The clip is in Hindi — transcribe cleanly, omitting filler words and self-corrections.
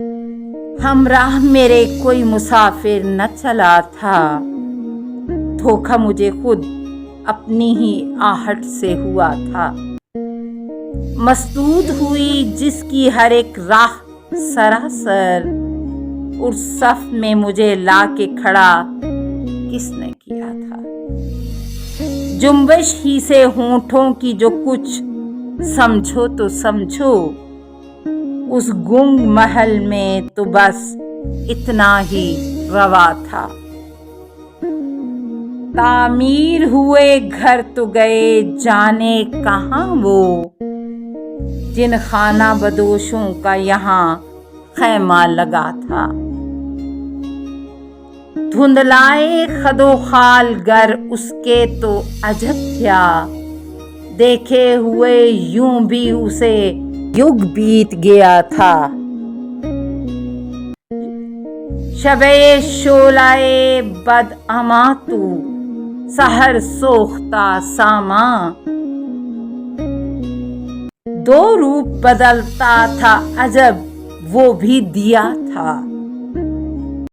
हमराह मेरे कोई मुसाफिर न चला था, धोखा मुझे खुद अपनी ही आहट से हुआ था। मसदूद हुई जिसकी हर एक राह सरासर, उस सफ में मुझे लाके खड़ा किसने किया था। जुम्बिश ही से होठों की जो कुछ समझो तो समझो, उस गुंग महल में तो बस इतना ही रवा था। तामीर हुए घर तो गए जाने कहाँ वो, जिन खाना बदोशों का यहाँ खैमा लगा था। धुंधलाए खदो खाल गर उसके तो अजब क्या, देखे हुए यूं भी उसे युग बीत गया था। शबे शोलाए बद अमा तू, सहर सोख्ता सामा, दो रूप बदलता था अजब वो भी दिया था।